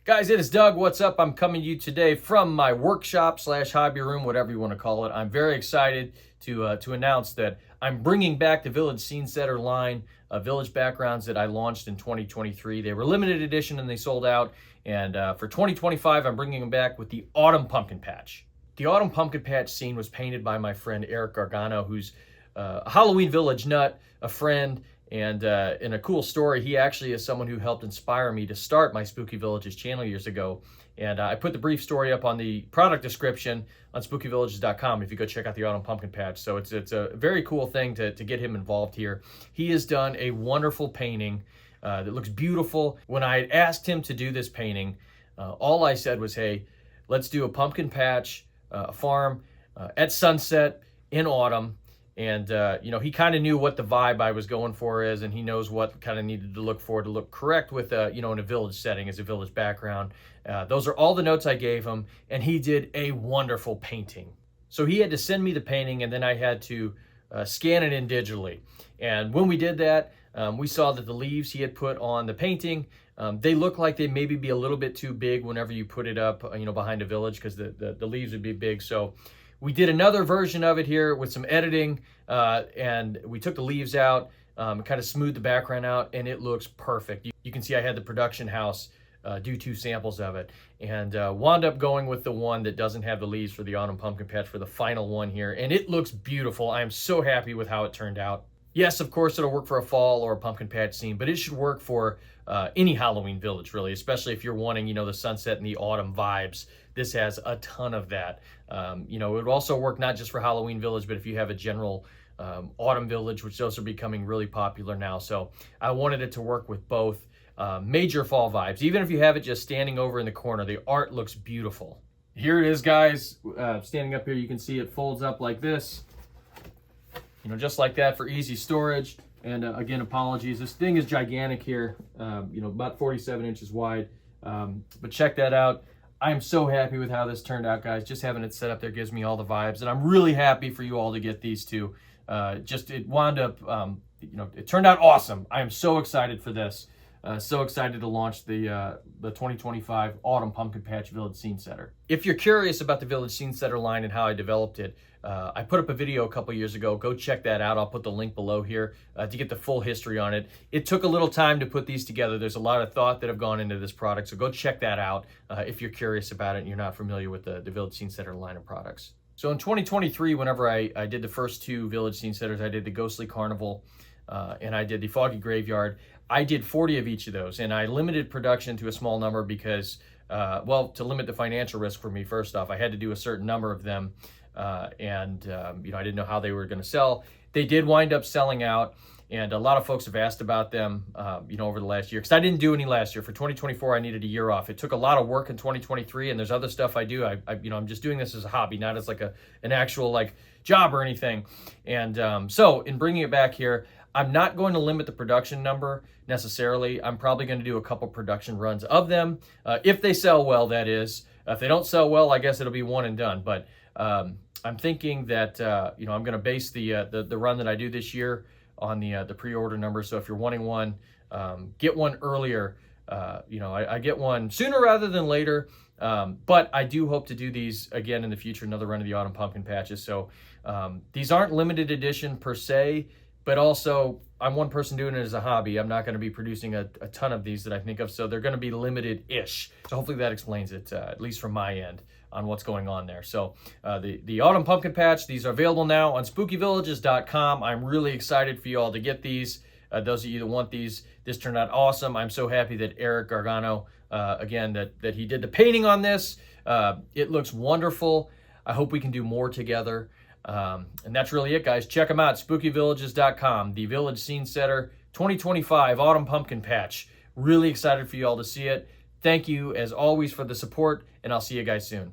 Guys, it is Doug. What's up? I'm coming to you today from my workshop slash hobby room, whatever you want to call it. I'm very excited to announce that I'm bringing back the Village Scene Setter line of Village backgrounds that I launched in 2023. They were limited edition and they sold out. And for 2025, I'm bringing them back with the Autumn Pumpkin Patch. The Autumn Pumpkin Patch scene was painted by my friend Eric Gargano, who's a Halloween Village nut, a friend, and in a cool story, he actually is someone who helped inspire me to start my Spooky Villages channel years ago. And I put the brief story up on the product description on spookyvillages.com if you go check out the Autumn Pumpkin Patch. So it's a very cool thing to get him involved here. He has done a wonderful painting that looks beautiful. When I asked him to do this painting, all I said was, hey, let's do a pumpkin patch, a farm at sunset in autumn. And, he kind of knew what the vibe I was going for is, and he knows what kind of needed to look for to look correct with, in a village setting as a village background. Those are all the notes I gave him, and he did a wonderful painting. So he had to send me the painting, and then I had to scan it in digitally. And when we did that, we saw that the leaves he had put on the painting, they look like they maybe be a little bit too big whenever you put it up, behind a village, because the leaves would be big. So we did another version of it here with some editing, and we took the leaves out, kind of smoothed the background out, and it looks perfect. You can see I had the production house do 2 samples of it, and wound up going with the one that doesn't have the leaves for the Autumn Pumpkin Patch for the final one here, and it looks beautiful. I am so happy with how it turned out. Yes, of course, it'll work for a fall or a pumpkin patch scene, but it should work for any Halloween village, really, especially if you're wanting, the sunset and the autumn vibes. This has a ton of that. It would also work not just for Halloween village, but if you have a general autumn village, which those are becoming really popular now. So I wanted it to work with both major fall vibes. Even if you have it just standing over in the corner, the art looks beautiful. Here it is, guys. Standing up here, you can see it folds up like this. Just like that for easy storage. And again, apologies. This thing is gigantic here, about 47 inches wide. But check that out. I am so happy with how this turned out, guys. Just having it set up there gives me all the vibes. And I'm really happy for you all to get these two. It wound up, it turned out awesome. I am so excited for this. So excited to launch the 2025 Autumn Pumpkin Patch Village Scene Setter. If you're curious about the Village Scene Setter line and how I developed it, I put up a video a couple years ago. Go check that out. I'll put the link below here to get the full history on it. It took a little time to put these together. There's a lot of thought that have gone into this product, so go check that out if you're curious about it and you're not familiar with the Village Scene Setter line of products. So in 2023, whenever I did the first 2 Village Scene Setters, I did the Ghostly Carnival and I did the Foggy Graveyard. I did 40 of each of those, and I limited production to a small number because, to limit the financial risk for me, first off, I had to do a certain number of them, I didn't know how they were going to sell. They did wind up selling out, and a lot of folks have asked about them, over the last year, because I didn't do any last year. For 2024, I needed a year off. It took a lot of work in 2023, and there's other stuff I do. I'm just doing this as a hobby, not as like an actual job or anything. And so in bringing it back here, I'm not going to limit the production number necessarily. I'm probably going to do a couple production runs of them. If they sell well, that is. If they don't sell well, I guess it'll be one and done. But I'm thinking that, I'm going to base the run that I do this year on the pre-order number. So if you're wanting one, get one earlier. I get one sooner rather than later. But I do hope to do these again in the future, another run of the Autumn Pumpkin Patches. So these aren't limited edition per se, but also I'm one person doing it as a hobby. I'm not going to be producing a ton of these that I think of, so they're going to be limited-ish. So hopefully that explains it, at least from my end, on what's going on there. So the Autumn Pumpkin Patch, these are available now on spookyvillages.com. I'm really excited for you all to get these. Those of you that want these, this turned out awesome. I'm so happy that Eric Gargano, again, that he did the painting on this. It looks wonderful. I hope we can do more together. And that's really it, guys. Check them out, spookyvillages.com. The Village Scene Setter 2025 Autumn Pumpkin Patch. Really excited for you all to see it. Thank you, as always, for the support, and I'll see you guys soon.